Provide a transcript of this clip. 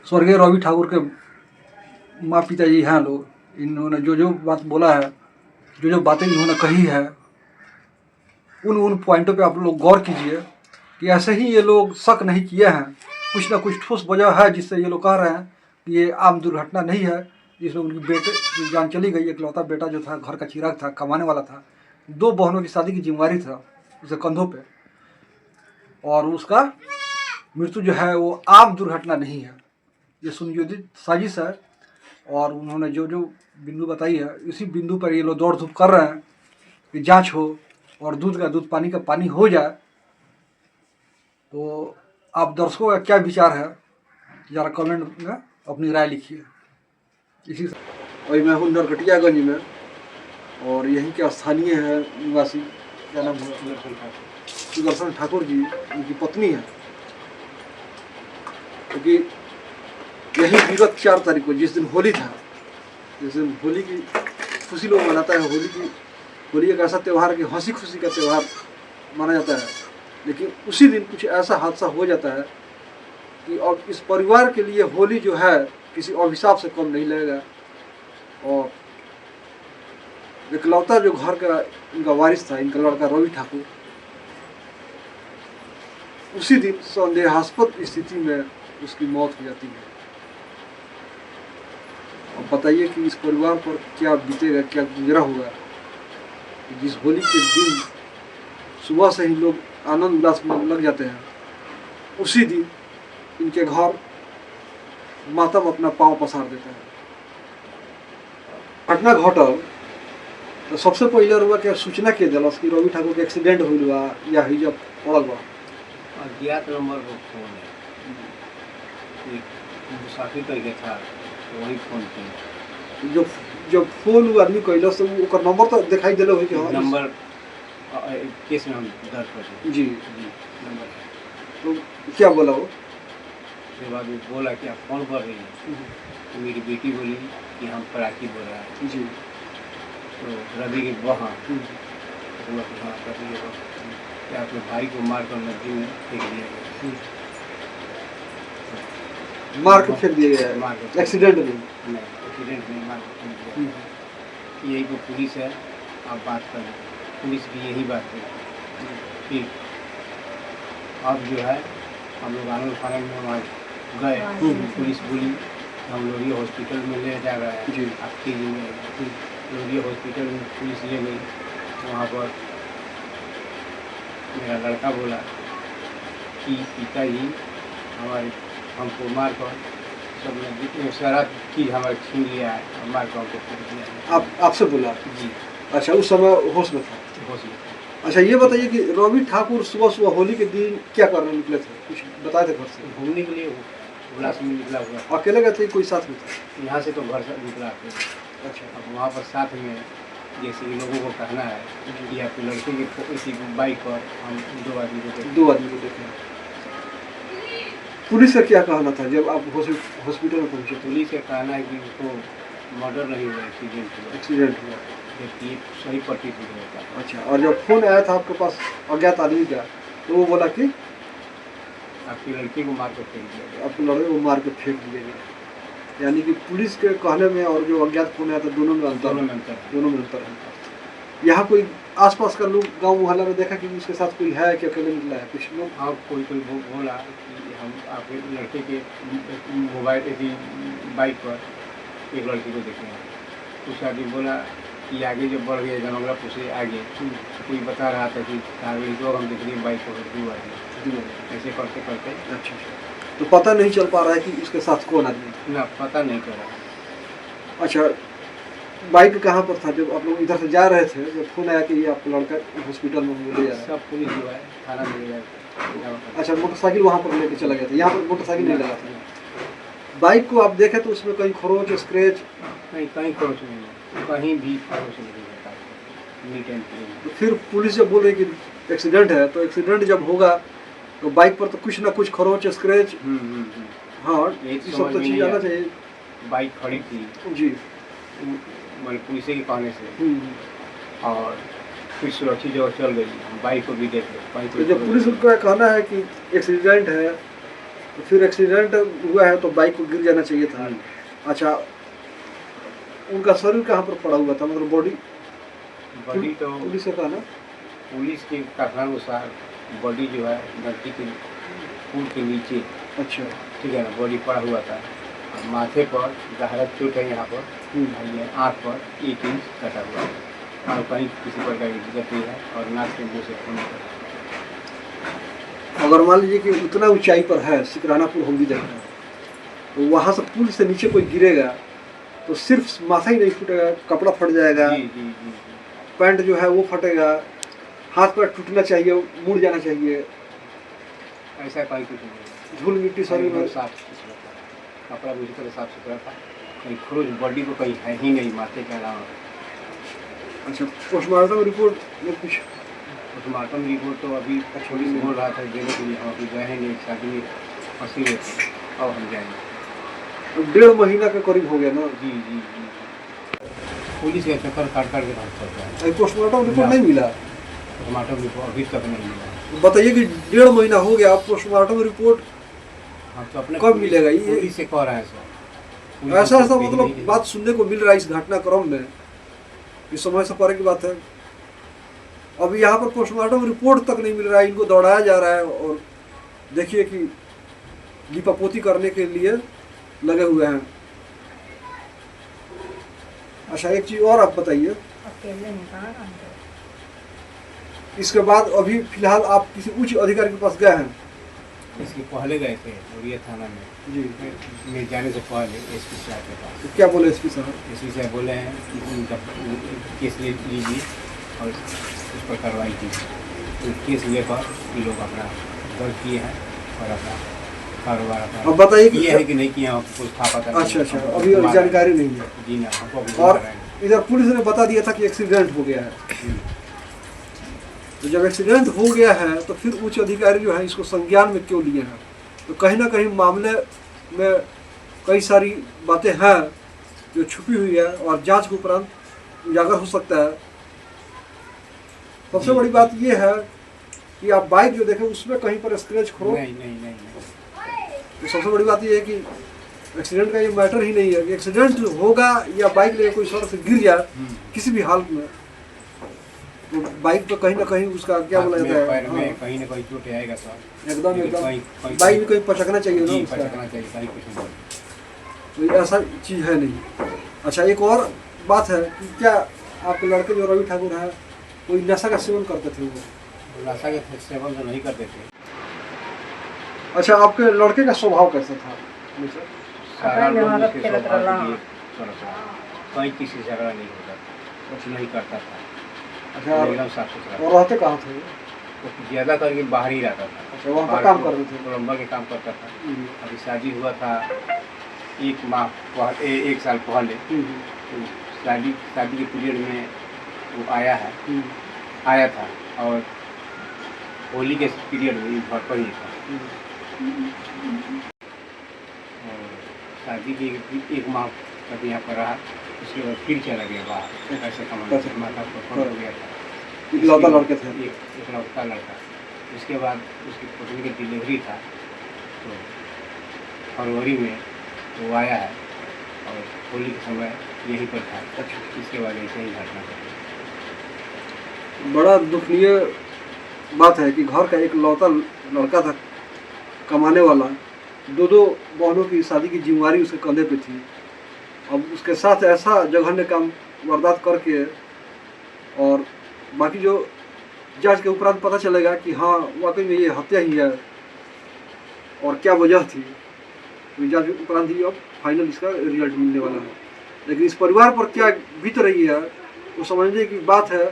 स्वर्गीय रवि ठाकुर के माँ पिताजी हैं लोग, इन्होंने जो जो बात बोला है, जो जो बातें इन्होंने कही है, उन उन पॉइंटों पे आप लोग गौर कीजिए कि ऐसे ही ये लोग शक नहीं किए हैं। कुछ ना कुछ ठोस वजह है जिससे ये लोग कह रहे हैं कि ये आम दुर्घटना नहीं है, जिसमें उनकी बेटे की जान चली गई। इकलौता बेटा जो था, घर का चिराग था, कमाने वाला था, 2 बहनों की शादी की जिम्मेवारी था उसके कंधों पे, और उसका मृत्यु जो है वो आम दुर्घटना नहीं है, ये सुनियोजित साजिश है। और उन्होंने जो जो बिंदु बताई है, इसी बिंदु पर ये लोग दौड़ धूप कर रहे हैं कि जांच हो और दूध का दूध, पानी का पानी हो जाए। तो आप दर्शकों का क्या विचार है, ज़रा कमेंट में अपनी राय लिखिए। इसी से और मैं हूँ नरकटियागंज में, और यहीं के स्थानीय है निवासी, क्या नाम है, सुदर्शन ठाकुर जी, उनकी पत्नी है। क्योंकि यही विगत 4 तारीख को, जिस दिन होली था, जिस दिन होली की खुशी लोग मनाता है, होली एक ऐसा त्यौहार है कि हंसी खुशी का त्यौहार माना जाता है, लेकिन उसी दिन कुछ ऐसा हादसा हो जाता है कि अब इस परिवार के लिए होली जो है किसी अभिशाप से कम नहीं लगेगा। और इकलौता जो घर का इनका वारिस था, इनका लड़का रवि ठाकुर, उसी दिन संदेहास्पद स्थिति में उसकी मौत हो जाती है। अब बताइए कि इस परिवार पर क्या बीतेगा, क्या गुजरा होगा। जिस होली के दिन सुबह से ही लोग आनंद उल्लास में लग जाते हैं, उसी दिन इनके घर मातम अपना पांव पसार देता है। घटना घटल तो सबसे पहले रुआ के सूचना के दिलस कि रवि ठाकुर के एक्सीडेंट हुई बा या ही जब पड़ल बा। अज्ञात नंबर पर फोन है, मुसाफिर करके था तो वही फोन किया। जब फोन वो आदमी कैलस तो ओकर नंबर तो दिखाई दिले हो कि हां नंबर केस में हम दर्ज कर जी नंबर। तो क्या बोला वो? उसके बाद वो बोला कि आप फोन कर रही हैं, तो मेरी बेटी बोली कि हम पराठी बोल रहा है जी। तो रवि के वहाँ हुआ कि हाँ रवि के क्या अपने भाई को मार कर नदी में फेंक दिया गया। मार के फेंक दिया गया, मार के एक्सीडेंट नहीं? एक्सीडेंट नहीं, मार के फेंक दिया। यही तो पुलिस है, आप बात करें, पुलिस भी यही बात है। फिर अब जो है हम लोग आनंद फानंद में वहाँ गए, पुलिस बोली हम लोग ये हॉस्पिटल में ले जा रहा है जी। आपके लिए। लोरिया हॉस्पिटल में पुलिस ले गई, वहाँ पर मेरा लड़का बोला कि पिताजी हमारे हमको मार कर सब जितने सारा चीज़ हमारे छीन लिया है, और मार कर हमको फेंक दिया है। आपसे बोला? जी। अच्छा, उस समय होश में था? होश में। अच्छा, ये बताइए कि रवि ठाकुर सुबह सुबह होली के दिन क्या करने निकले थे, कुछ बताए थे घर से? घूमने के लिए उल्लास में निकला हुआ। अकेले गए थे, कोई साथ में था? यहाँ से तो घर से निकला थे। अच्छा। अब वहाँ पर साथ में जैसे इन लोगों को कहना है कि आपके लड़के के इसी बाइक पर हम 2 आदमी को देखें। पुलिस का क्या कहना था जब आप हॉस्पिटल में पहुँचे? पुलिस का कहना है कि उसको मर्डर नहीं हुआ, एक्सीडेंट हुआ, जबकि सही प्रतीत होता है। अच्छा, और जब फोन आया था आपके पास अज्ञात आदमी का, तो वो बोला कि आपकी लड़की को मार कर फेंक दिया गया। आपके लड़के को मार के फेंक दिया गया। यानी कि पुलिस के कहने में और जो अज्ञात फोन आया था, दोनों में अंतर है। यहाँ कोई आसपास का लोग गांव मोहल्ला में देखा कि उसके साथ कोई है कि अकेले निकला है? कुछ लोग हाँ, कोई बोला कि हम आपके लड़के के मोबाइल की बाइक पर एक लड़की को देखे हैं। उस आदमी बोला कि आगे जब बढ़ गया जनगलापुर से आगे, कोई बता रहा था कि जो हम देख रहे हैं बाइक पर 2 आदमी, ऐसे करते करते। अच्छा, तो पता नहीं चल पा रहा है कि उसके साथ कौन आदमी? ना, पता नहीं कर रहा। अच्छा, बाइक कहाँ पर था जब आप लोग इधर से जा रहे थे, जब फोन आया कि ये आपका लड़का हॉस्पिटल में ले जा रहा है? सब पुलिस जो है थाना में ले गया। अच्छा, मोटरसाइकिल वहाँ पर लेके चला गया था? यहाँ पर मोटरसाइकिल नहीं लगा था। बाइक को आप देखे तो उसमें कहीं खरोच, स्क्रैच? नहीं, कहीं खरोच नहीं है, कहीं भी खरोच नहीं होता। Neat and clean. तो फिर पुलिस जब बोल रही कि एक्सीडेंट है, तो एक्सीडेंट जब होगा तो बाइक पर तो कुछ ना कुछ खरोच, स्क्रैच, हाँ, ये सब तो चीज़ आना चाहिए। बाइक खड़ी थी जी, मतलब पुलिस के कहने से, और फिर सुरक्षित जगह चल गई, बाइक को भी देख लो। तो जब पुलिस का कहना है कि एक्सीडेंट है, तो फिर एक्सीडेंट हुआ है तो बाइक को गिर जाना चाहिए था। अच्छा, उनका शरीर कहाँ पर पड़ा हुआ था, मतलब बॉडी? बॉडी तो पुलिस से कहा ना? पुलिस के कथनानुसार बॉडी जो है नदी के पुल के नीचे, अच्छा। ठीक है ना, बॉडी पड़ा हुआ था। और माथे पर गहरा चोट है यहाँ पर, और ये आँख पर 1 इंच कटा हुआ है, और कहीं किसी प्रकार की दिक्कत नहीं है, और नाक के मुँह से खून निकल रहा है। अगर मान लीजिए कि उतना ऊंचाई पर है सिकराना पुल, हम भी देख रहे हैं, तो वहाँ से पुल से नीचे कोई गिरेगा तो सिर्फ माथा ही नहीं फूटेगा, कपड़ा फट जाएगा, जी जी जी पैंट जो है वो फटेगा, हाथ पैर टूटना चाहिए, मुड़ जाना चाहिए, ऐसा कहीं कुछ नहीं, धूल मिट्टी शरीर में। साफ सुथरा था, कपड़ा बुरी तरह साफ सुथरा था, कहीं खरोच बॉडी को कहीं है ही नहीं माथे के अलावा। अच्छा, पोस्टमार्टम रिपोर्ट में कुछ? पोस्टमार्टम रिपोर्ट तो अभी पुलिस बोल रहा था देने के लिए, हम अभी गए हैं नहीं, शादी में फंसी हुए थे, अब हम जाएंगे। 1.5 महीना के करीब हो गया ना? जी जी जी, पुलिस का चक्कर काट काट के भाग सकता है। अभी पोस्टमार्टम रिपोर्ट नहीं मिला? पोस्टमार्टम रिपोर्ट अभी तक नहीं मिला। बताइए कि 1.5 महीना हो गया, पोस्टमार्टम रिपोर्ट हम तो अपने कब मिलेगा? ये पुलिस से कह रहे हैं सर, ऐसा ऐसा मतलब बात सुनने को मिल रहा है इस घटनाक्रम में, इस समय से परे की बात है। अब यहाँ पर पोस्टमार्टम रिपोर्ट तक नहीं मिल रहा है, इनको दौड़ाया जा रहा है, और देखिए कि लीपापोती करने के लिए लगे हुए हैं। अच्छा, एक चीज और आप बताइए, इसके बाद अभी फिलहाल आप किसी उच्च अधिकारी के पास गए हैं? इसके पहले गए थे उड़िया थाना में जी। मेरे जाने से पहले एसपी साहब के पास। तो क्या बोले एसपी साहब? एसपी साहब बोले हैं कि उनका केस ले लीजिए और उस पर कार्रवाई कीजिए। तो केस लेकर ये लोग अपना दर्ज किए हैं और अपना कारोबार अपना अब बताइए कि किए है कि नहीं किए, हमको कुछ था पता नहीं। अच्छा अच्छा, अभी जानकारी नहीं है। जी ना, हमको अभी और नहीं पता इधर पुलिस ने बता दिया था कि एक्सीडेंट हो गया है। है। तो जब एक्सीडेंट हो गया है तो फिर उच्च अधिकारी जो है इसको संज्ञान में क्यों लिए हैं? तो कहीं ना कहीं मामले में कई सारी बातें हैं जो छुपी हुई है और जांच के उपरांत उजागर हो सकता है। सबसे बड़ी बात यह है कि आप बाइक जो देखें उसमें कहीं पर स्क्रैच खरो, नहीं नहीं नहीं नहीं। तो सबसे बड़ी बात यह है कि एक्सीडेंट का ये मैटर ही नहीं है कि एक्सीडेंट होगा या बाइक लेकर कोई सड़क से गिर जाए किसी भी हालत में, तो बाइक पे कहीं ना कहीं उसका क्या बोला जाता है, पैर में कहीं ना कहीं चोट आएगा सर, एकदम एकदम कहीं बाइक में कहीं पचकना चाहिए ना जी उसका, पचकना चाहिए, कहीं कुछ नहीं। तो ये ऐसा चीज़ है नहीं। अच्छा, एक और बात है कि क्या आपके लड़के जो रवि ठाकुर है कोई नशा का सेवन करते थे? वो नशा के सेवन तो नहीं करते थे। अच्छा, आपके लड़के का स्वभाव कैसा था? सारा लोग उसके स्वभाव के लिए कहीं किसी से झगड़ा नहीं होता था, कुछ नहीं करता था। अच्छा, एकदम साफ सुथरा। और रहते कहाँ थे? तो ज़्यादा करके बाहर ही रहता था। अच्छा, वहाँ पर काम करते थे? प्लम्बर के काम करता था। अभी शादी हुआ था 1 माह पहले, 1 साल पहले। तो शादी के पीरियड में वो आया था और होली के पीरियड में घर पर ही था। और शादी के 1 माह तक यहाँ पर रहा, उसके बाद फिर चला गया बाहर, ऐसे कमाने से माता पर हो गया था। इकलौता लड़के थे? एक लड़का लड़का। उसके बाद उसकी पत्नी की डिलीवरी था, तो फरवरी में वो आया है और होली के समय यहीं पर था। इसके बाद ऐसे ही घटना घटी। बड़ा दुखनीय बात है कि घर का एक लौता लड़का था, कमाने वाला, 2 बहनों की शादी की जिम्मेवारी उसके कंधे पे थी। अब उसके साथ ऐसा जघन्य काम वारदात करके, और बाकी जो जांच के उपरांत पता चलेगा कि हाँ वाकई में ये हत्या ही है और क्या वजह थी, तो जांच के उपरांत ही अब फाइनल इसका रिजल्ट मिलने वाला है। लेकिन इस परिवार पर क्या बीत रही है वो समझने की बात है।